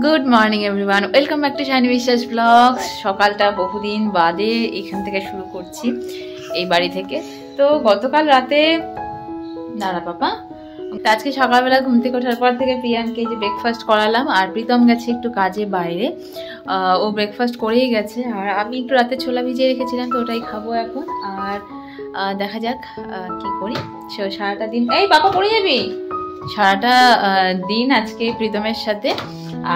Good morning everyone, welcome back to shiny বিশ্বাস blogs. সকালটা বহুদিন বাদে এখান থেকে শুরু করছি, এই বাড়ি থেকে। তো গতকাল রাতে পাপা আজকে সকালবেলা ঘুম থেকে ওঠার পর থেকে প্রিয়ানকে যে ব্রেকফাস্ট করালাম, আর প্রীতম গেছে একটু কাজে বাইরে। ও ব্রেকফাস্ট করেই গেছে, আর আমি একটু রাতে ছোলা ভিজিয়ে রেখেছিলাম, তো ওটাই খাবো এখন। আর দেখা যাক কি করি। সারাটা দিন এই বাবা পড়ে যাবি, সারাটা দিন আজকে প্রীতমের সাথে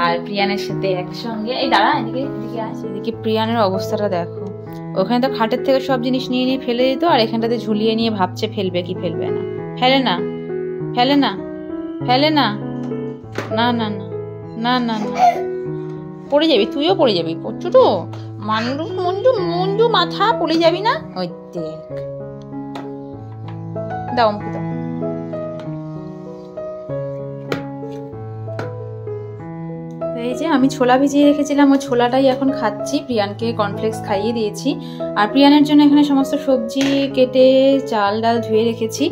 আর প্রিয়ানের সাথে একসঙ্গে। এই দাঁড়া, এদিকে এদিকে আসে। এদিকে প্রিয়ানের অবস্থাটা দেখো, ওখানে তো খাটের থেকে সব জিনিস নিয়ে নিয়ে ফেলে দিত, আর এখানটাতে ঝুলিয়ে নিয়ে ভাবছে ফেলবে কি ফেলবে না। ফেলে না, ফেলে না, ফেলে না, না না না না না না, পড়ে যাবি, তুইও পড়ে যাবি। ছোট মান্ডু মঞ্জু মঞ্জু মাথা পড়ে যাবি না। ওই দেখ, দাও আমাকে দাও। এই যে আমি ছোলা ভিজিয়ে রেখেছিলাম, ওই ছোলাটাই এখন খাচ্ছি। প্রিয়ানকে কর্নফ্লেক্স খাইয়ে দিয়েছি, আর প্রিয়ানের জন্য এখানে সমস্ত সবজি কেটে চাল ডাল ধুয়ে রেখেছি।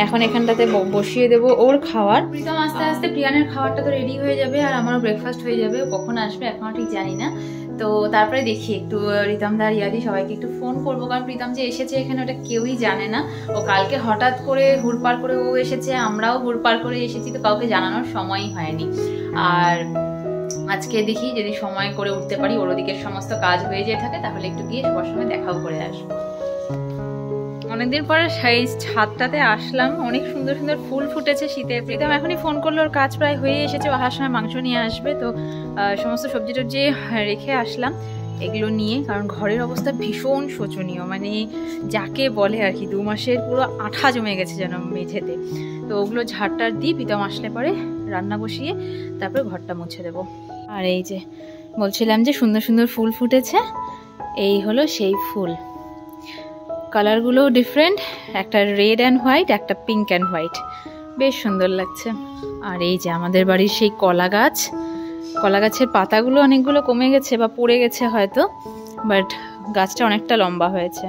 এখন এখানটাতে বসিয়ে দেবো ওর খাওয়ার। প্রীতম আস্তে আস্তে প্রিয়ানের খাওয়ারটা তো রেডি হয়ে যাবে, আর আমারও ব্রেকফাস্ট হয়ে যাবে। কখন আসবে এখনো ঠিক জানি না। তো তারপরে দেখি একটু রিতমদার ইয়াদি সবাইকে একটু ফোন করবো, কারণ প্রীতম যে এসেছে এখানে ওটা কেউই জানে না। ও কালকে হঠাৎ করে হুড়পাড় করে ও এসেছে, আমরাও হুড়পাড় করে এসেছি, তো কাউকে জানানোর সময়ই হয়নি। আর আজকে দেখি যদি সময় করে উঠতে পারি, ওর ওদিকের সমস্ত কাজ হয়ে যেয়ে থাকে, তাহলে একটু গিয়ে সবার সঙ্গে দেখাও করে আসবো। অনেকদিন পরে সেই ছাদটাতে আসলাম, অনেক সুন্দর সুন্দর ফুল ফুটেছে শীতের। প্রীতম এখনই ফোন করলো, ওর কাজ প্রায় হয়ে এসেছে, আসার সময় মাংস নিয়ে আসবে। তো সমস্ত সবজি টবজি রেখে আসলাম এগুলো নিয়ে, কারণ ঘরের অবস্থা ভীষণ শোচনীয়, মানে যাকে বলে আর কি 2 মাসের পুরো আঠা জমে গেছে যেন মেঝেতে। তো ওগুলো ঝাড়টার দিয়ে প্রীতম আসলে পরে রান্না বসিয়ে তারপরে ঘরটা মুছে দেবো। আর এই যে বলছিলাম যে সুন্দর সুন্দর ফুল ফুটেছে, এই হলো সেই ফুল। কালারগুলো ডিফারেন্ট, একটা রেড অ্যান্ড হোয়াইট, একটা পিঙ্ক অ্যান্ড হোয়াইট, বেশ সুন্দর লাগছে। আর এই যে আমাদের বাড়ির সেই কলা গাছ, কলা গাছের পাতাগুলো অনেকগুলো কমে গেছে বা পড়ে গেছে হয়তো, বাট গাছটা অনেকটা লম্বা হয়েছে।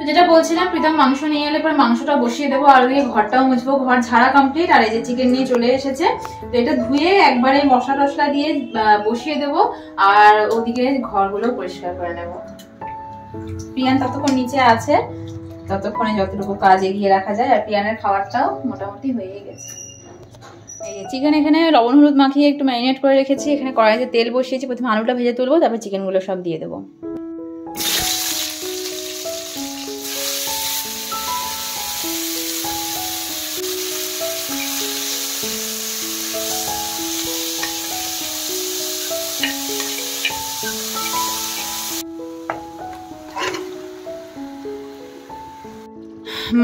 যেটা বলছিলাম, প্রীতম মাংস নিয়ে এলে পরে মাংসটা বসিয়ে দেবো, আর ওই ঘরটাও মুছবো। ঘর ঝাড়া কমপ্লিট, আর এই যে চিকেন নিয়ে চলে এসেছে, তো এটা ধুয়ে একবারে মশলা টসলা দিয়ে বসিয়ে দেবো, আর ওদিকে ঘরগুলো পরিষ্কার করে নেবো। প্রিয়ান ততক্ষণ নিচে আছে, ততক্ষণে যতটুকু কাজ এগিয়ে রাখা যায়। আর প্রিয়ানের খাবারটাও মোটামুটি হয়ে গেছে। এই যে চিকেন এখানে লবণ হলুদ মাখিয়ে একটু ম্যারিনেট করে রেখেছি। এখানে কড়াইতে তেল বসিয়েছি, প্রথমে আলুটা ভেজে তুলবো, তারপর চিকেনগুলো সব দিয়ে দেবো।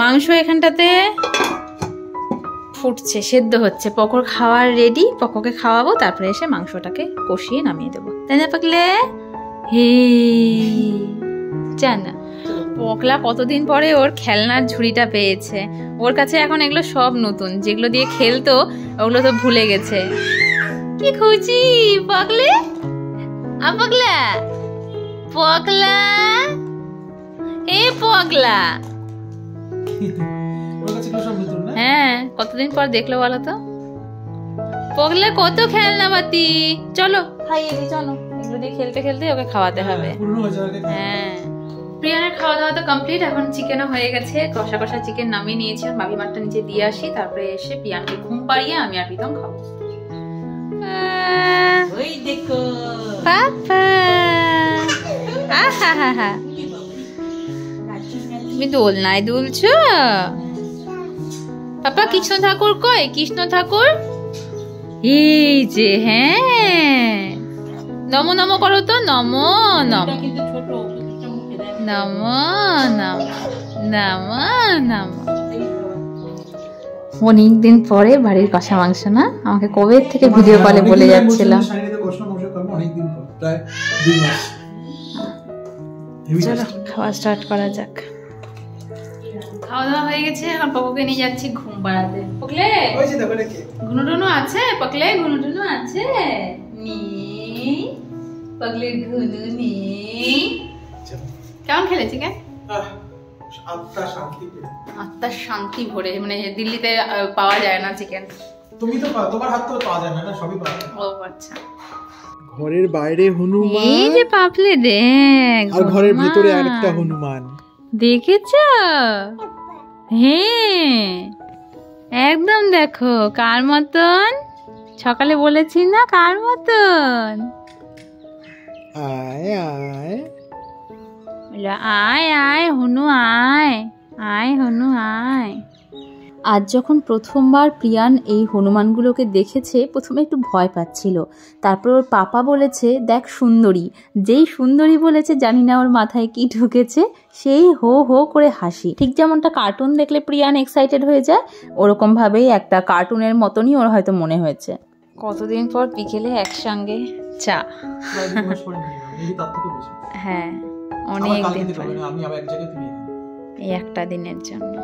মাংস এখানটাতে ফুটছে, সেদ্ধ হচ্ছে, পকোর খাওয়ার রেডি। পকোকে খাওয়াবো, তারপরে এসে মাংসটাকে কষিয়ে নামিয়ে দেবো, তাই না পাকলে? হে জানা পকলা কতদিন পরে ওর খেলনার ঝুড়িটা পেয়েছে। ওর কাছে এখন এগুলো সব নতুন, যেগুলো দিয়ে খেলতো ওগুলো তো ভুলে গেছে। কি খুঁজি পকলে, পকলা পকলা, এ পকলা। হ্যাঁ, কতদিন পর দেখলো বলো তো। পগলে কত খেলনা বাতি, চলো খাইয়ে দিই, চলো। এগুলো দিয়ে খেলতে খেলতে ওকে খাওয়াতে হবে। হ্যাঁ, প্রিয়ানের খাওয়া দাওয়া তো কমপ্লিট, এখন চিকেনও হয়ে গেছে। কষা কষা চিকেন নামিয়ে নিয়েছি, ভাবি মাঠটা নিচে দিয়ে আসি, তারপরে এসে প্রিয়ানকে ঘুম পাড়িয়ে আমি আর প্রীতম খাবো। ওই দেখো পাপা, আহা হা হা, তুমি দোলনায় দুলছো? পাপা কৃষ্ণ ঠাকুর কই? কৃষ্ণ ঠাকুর এই যে, হ্যাঁ, নমো নমো করো তো, নমো নমো নমো নমো নমো নমো। অনেকদিন পরে বাড়ির কষা মাংস না, আমাকে কবে থেকে ভিডিও কলে বলে যাচ্ছিলাম। চলো খাওয়া স্টার্ট করা যাক। খাওয়া দাওয়া হয়ে গেছে, এখন পকোকে নিয়ে যাচ্ছি ঘুম পাড়াতে। পকলে ঘুনুটুনু আছে? পকলে ঘুনুটুনু আছে? নেই পকলে, ঘুনু নেই। কেমন খেলেছি কেন? আত্মার শান্তি ভরে, মানে দিল্লিতে পাওয়া যায় না চিকেন। তুমি তো তোমার হাত তো পাওয়া যায় না, সবই পাওয়া যায়। ও আচ্ছা। ঘরের বাইরে হনুমান, এই যে পাপলে দেখ, আর ঘরের ভিতরে আরেকটা হনুমান দেখেছো? হ্যাঁ একদম, দেখো কার মতন, সকালে বলেছি না কার মতন। আয় আয় আয় আয় হনু আয়, আয় হনু আয়। আজ যখন প্রথমবার প্রিয়ান এই হনুমানগুলোকে দেখেছে, প্রথমে একটু ভয় পাচ্ছিল, তারপর ওর পাপা বলেছে দেখ সুন্দরী, যেই সুন্দরী বলেছে জানি না ওর মাথায় কি ঢুকেছে, সেই হো হো করে হাসি। ঠিক যেমনটা কার্টুন দেখলে প্রিয়ান এক্সাইটেড হয়ে যায়, ওরকম ভাবেই একটা কার্টুনের মতনই ওর হয়তো মনে হয়েছে। কতদিন পর বিকেলে একসঙ্গে চা। হ্যাঁ অনেক দিন পর, এই একটা দিনের জন্য।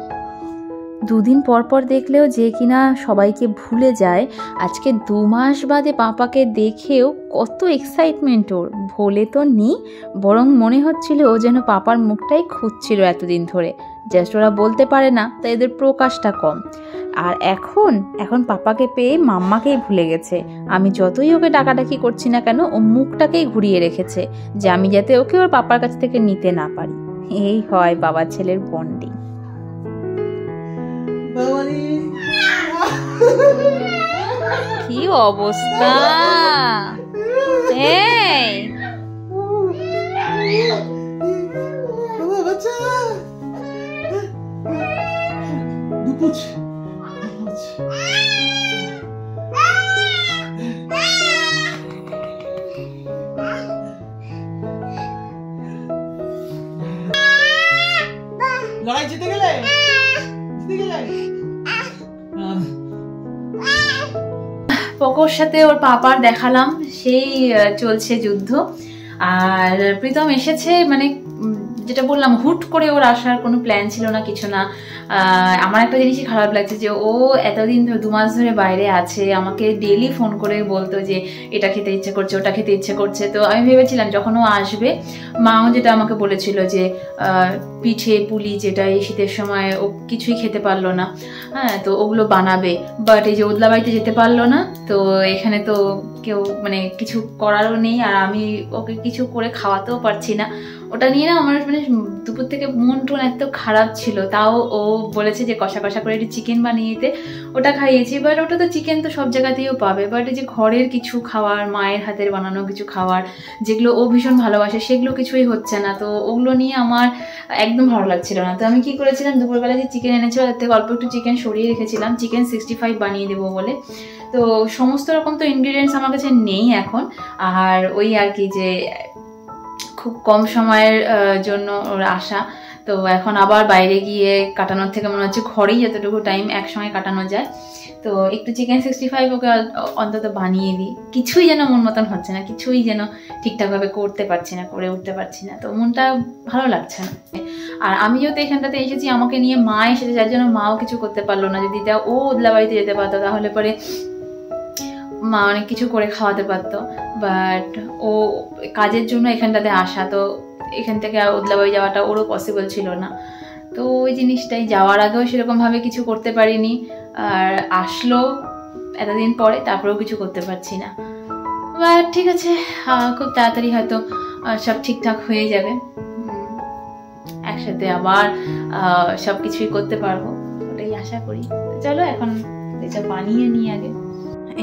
দুদিন পর পর দেখলেও যে কিনা সবাইকে ভুলে যায়, আজকে 2 মাস বাদে পাপাকে দেখেও কত এক্সাইটমেন্ট ওর। ভোলে তো নি, বরং মনে হচ্ছিল ও যেন পাপার মুখটাই খুঁজছিল এতদিন ধরে। জাস্ট ওরা বলতে পারে না, তাই এদের প্রকাশটা কম। আর এখন পাপাকে পেয়ে মাম্মাকেই ভুলে গেছে। আমি যতই ওকে ডাকাডাকি করছি না কেন, ও মুখটাকেই ঘুরিয়ে রেখেছে যে আমি যাতে ওকে ওর পাপার কাছ থেকে নিতে না পারি। এই হয় বাবা ছেলের বন্ডিং। কি অবস্থা, এই লড়াই জিতে গেলে, পোকোর সাথে ওর পাপার দেখালাম, সেই চলছে যুদ্ধ। আর প্রীতম এসেছে, মানে যেটা বললাম হুট করে ওর আসার কোনো প্ল্যান ছিল না, কিছু না। আমার একটা জিনিসই খারাপ লাগছে যে ও এতদিন ধরে 2 মাস ধরে বাইরে আছে, আমাকে ডেইলি ফোন করে বলতো যে এটা খেতে ইচ্ছে করছে, ওটা খেতে ইচ্ছে করছে। তো আমি ভেবেছিলাম যখন ও আসবে, মাও যেটা আমাকে বলেছিল যে পিঠে পুলি, যেটা এই শীতের সময় ও কিছুই খেতে পারলো না, হ্যাঁ, তো ওগুলো বানাবে। বাট এই যে ওদলা বাড়িতে যেতে পারলো না, তো এখানে তো কেউ মানে কিছু করারও নেই, আর আমি ওকে কিছু করে খাওয়াতেও পারছি না। ওটা নিয়ে না আমার মানে দুপুর থেকে মন টন এত খারাপ ছিল। তাও ও বলেছে যে কষা কষা করে একটু চিকেন বানিয়ে দিতে, ওটা খাইয়েছি। বাট ওটা তো চিকেন তো সব জায়গাতেও পাবে, বাট এই যে ঘরের কিছু খাওয়ার, মায়ের হাতের বানানো কিছু খাওয়ার, যেগুলো ও ভীষণ ভালোবাসে, সেগুলো কিছুই হচ্ছে না। তো ওগুলো নিয়ে আমার একদম ভালো লাগছিল না। তো আমি কি করেছিলাম, দুপুরবেলা যে চিকেন এনেছিল তার থেকে অল্প একটু চিকেন সরিয়ে রেখেছিলাম, চিকেন 65 বানিয়ে দেবো বলে। তো সমস্ত রকম তো ইনগ্রিডিয়েন্টস আমার কাছে নেই এখন, আর ওই আর কি যে খুব কম সময়ের জন্য ওর আসা। তো এখন আবার বাইরে গিয়ে কাটানোর থেকে মনে হচ্ছে ঘরেই যতটুকু টাইম একসঙ্গে কাটানো যায়, তো একটু চিকেন 65 ওকে অন্তত বানিয়ে দিই। কিছুই যেন মন মতন হচ্ছে না, কিছুই যেন ঠিকঠাকভাবে করতে পারছি না, করে উঠতে পারছি না, তো মনটা ভালো লাগছে না। আর আমি যেহেতু এখানটাতে এসেছি, আমাকে নিয়ে মা এসেছে, যার জন্য মাও কিছু করতে পারলো না। যদি ও ওদলা বাড়িতে যেতে পারতো তাহলে পরে মা অনেক কিছু করে খাওয়াতে পারতো। বাট ও কাজের জন্য এখানটাতে আসা, তো এখান থেকে ওদলা বাড়ি যাওয়াটা ওরও পসিবল ছিল না। তো ওই জিনিসটাই, যাওয়ার আগেও সেরকমভাবে কিছু করতে পারিনি, আর আসলো এতদিন পরে, তারপরেও কিছু করতে পারছি না। বাট ঠিক আছে, খুব তাড়াতাড়ি হয়তো সব ঠিকঠাক হয়ে যাবে, একসাথে আবার সব কিছুই করতে পারবো, ওটাই আশা করি। চলো এখন এটা বানিয়ে নিই আগে।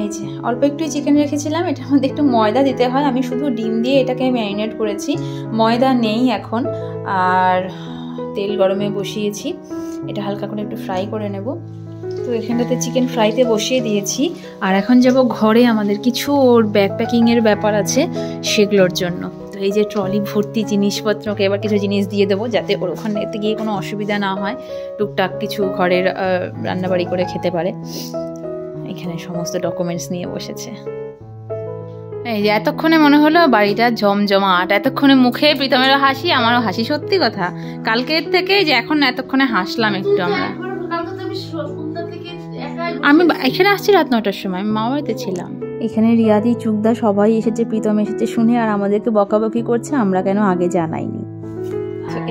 এই যে অল্প একটু চিকেন রেখেছিলাম, এটার মধ্যে একটু ময়দা দিতে হয়, আমি শুধু ডিম দিয়ে এটাকে ম্যারিনেট করেছি, ময়দা নেই এখন। আর তেল গরমে বসিয়েছি, এটা হালকা করে একটু ফ্রাই করে নেব। তো এখানটাতে চিকেন ফ্রাইতে বসিয়ে দিয়েছি, আর এখন যাব ঘরে, আমাদের কিছু ওর ব্যাকপ্যাকিংয়ের ব্যাপার আছে সেগুলোর জন্য। তো এই যে ট্রলি ভর্তি জিনিসপত্রকে এবার কিছু জিনিস দিয়ে দেবো, যাতে ওর ওখানেতে গিয়ে কোনো অসুবিধা না হয়, টুকটাক কিছু ঘরের রান্নাবাড়ি করে খেতে পারে। এখানে সমস্ত ডকুমেন্টস নিয়ে বসেছে। এই যে এতক্ষণে মনে হলো বাড়িটা জমজমাট, এতক্ষণে মুখে প্রীতমেরও হাসি, আমারও হাসি। সত্যি কথা, কালকের থেকে যে এখন এতক্ষণে হাসলাম একটু আমরা। আমি এখানে আসছি রাত 9টার সময়, আমি মামা বাড়িতে ছিলাম। এখানে রিয়াদি, চুকদা সবাই এসেছে, প্রীতম এসেছে শুনে, আর আমাদেরকে বকাবকি করছে আমরা কেন আগে জানাইনি।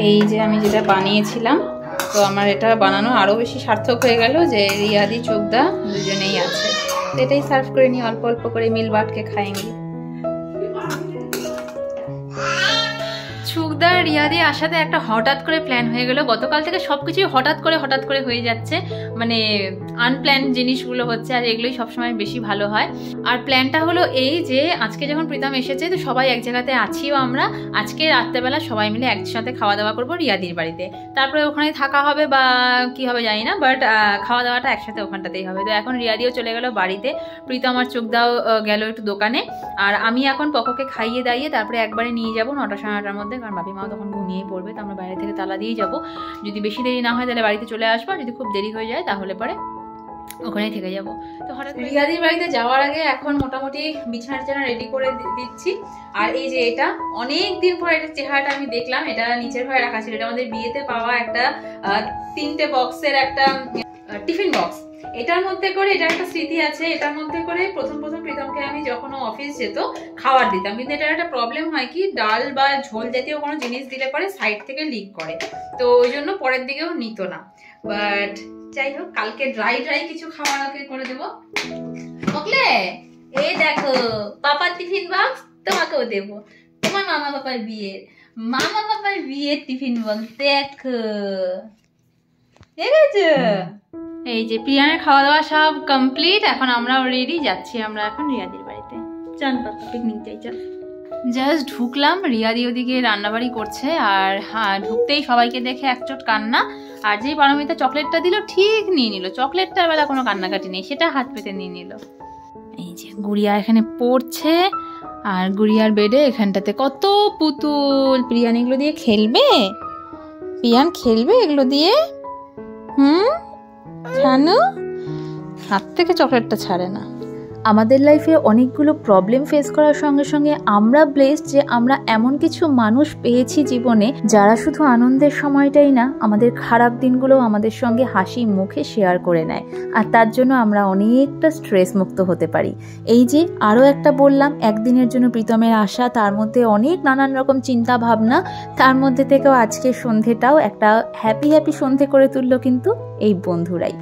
এই যে আমি যেটা বানিয়েছিলাম, তো আমার এটা বানানো আরো বেশি সার্থক হয়ে গেল যে রিয়াদি, চুকদা দুজনেই আছে। তো এটাই সার্ভ করে নিই অল্প অল্প করে, মিল বাটকে খাएंगे। সুখদা রিয়াদি আসাতে একটা হঠাৎ করে প্ল্যান হয়ে গেল। গতকাল থেকে সবকিছুই হঠাৎ করে হয়ে যাচ্ছে, মানে আনপ্ল্যান জিনিসগুলো হচ্ছে, আর এগুলোই সবসময় বেশি ভালো হয়। আর প্ল্যানটা হলো এই যে আজকে যখন প্রীতম এসেছে তো সবাই এক জায়গাতে আছিও আমরা, আজকে রাত্রেবেলা সবাই মিলে একসাথে খাওয়া দাওয়া করবো রিয়াদির বাড়িতে, তারপরে ওখানে থাকা হবে বা কি হবে জানি না, বাট খাওয়া দাওয়াটা একসাথে ওখানটাতেই হবে। তো এখন রিয়াদিও চলে গেল বাড়িতে, প্রীতম আর চোখদাও গেল একটু দোকানে, আর আমি এখন পকোকে খাইয়ে দাইয়ে তারপরে একবারে নিয়ে যাবো 9টা সাড়ে 9টার মধ্যে, কারণ বাপি মাও তখন ঘুমিয়ে পড়বে। তো আমরা বাইরে থেকে তালা দিয়েই যাবো, যদি বেশি দেরি না হয় তাহলে বাড়িতে চলে আসবো, যদি খুব দেরি হয়ে যায় তাহলে পরে ওখানেই থেকে যাবো। তো হঠাৎ রিয়াদির বাড়িতে যাওয়ার আগে এখন মোটামুটি বিছানা রেডি করে দিচ্ছি। আর এই যে এটা অনেক দিন পর এটা চেহারাটা আমি দেখলাম, এটা নিচের ঘরে রাখা ছিল, এটা আমাদের বিয়েতে পাওয়া একটা 3টে বক্সের একটা টিফিন বক্স। এটার মধ্যে করে, এটা একটা স্মৃতি আছে, এটার মধ্যে করে প্রথম প্রীতমকে আমি যখন অফিস যেত খাবার দিতাম, কিন্তু এটার একটা প্রবলেম হয় কি, ডাল বা ঝোল জাতীয় কোনো জিনিস দিলে পরে সাইড থেকে লিক করে, তো ওই জন্য পরের দিকেও নিত না। বাট যাই হোক, কালকে ড্রাই কিছু খাবার করে দেবো। ওকলে এই দেখো পাপার টিফিন বক্স, তোমাকেও দেবো, তোমার মামা পাপার বিয়ের টিফিন বক্স, দেখো দেখেছো। এই যে প্রিয়ানের খাওয়া দাওয়া সব কমপ্লিট, এখন আমরাও রেডি, যাচ্ছি আমরা এখন রিয়াদির বাড়িতে। চল পাপা পিকনিক যাই, চল। জাস্ট ঢুকলাম, রিয়াদি ওদিকে রান্নাবাড়ি করছে, আর হ্যাঁ ঢুকতেই সবাইকে দেখে একচোট কান্না, আর যেই পারমিতা চকলেটটা দিল ঠিক নিয়ে নিল, চকলেটটার বেলা কোনো কান্নাকাটি নেই, সেটা হাত পেতে নিয়ে নিল। এই যে গুড়িয়া এখানে পড়ছে, আর গুড়িয়ার বেডে এখানটাতে কত পুতুল। প্রিয়ান এগুলো দিয়ে খেলবে? প্রিয়ান খেলবে এগুলো দিয়ে? ছানু হাত থেকে চকলেটটা ছাড়ে না। আমাদের লাইফে অনেকগুলো প্রবলেম ফেস করার সঙ্গে সঙ্গে আমরা ব্লেসড যে আমরা এমন কিছু মানুষ পেয়েছি জীবনে যারা শুধু আনন্দের সময়টাই না, আমাদের খারাপ দিনগুলো আমাদের সঙ্গে হাসি মুখে শেয়ার করে নেয়, আর তার জন্য আমরা অনেকটা স্ট্রেস মুক্ত হতে পারি। এই যে আরও একটা বললাম, একদিনের জন্য প্রীতমের আশা, তার মধ্যে অনেক নানান রকম চিন্তা ভাবনা, তার মধ্যে থেকেও আজকের সন্ধেটাও একটা হ্যাপি সন্ধে করে তুললো কিন্তু এই বন্ধুরাই।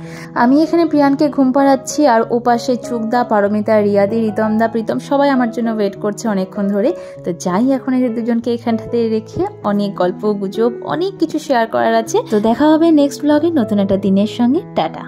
আমি এখানে প্রিয়ানকে ঘুম পাড়াচ্ছি, আর ওপাশে চুকদা, পারমিতা, রিয়াদি, রিতমদা, প্রীতম সবাই আমার জন্য ওয়েট করছে অনেকক্ষণ ধরে। তো যাই এখন এদের দুজনকে এখানটাতে রেখে, অনেক গল্প গুজব অনেক কিছু শেয়ার করার আছে। তো দেখা হবে নেক্সট ব্লগে নতুন একটা দিনের সঙ্গে। টাটা।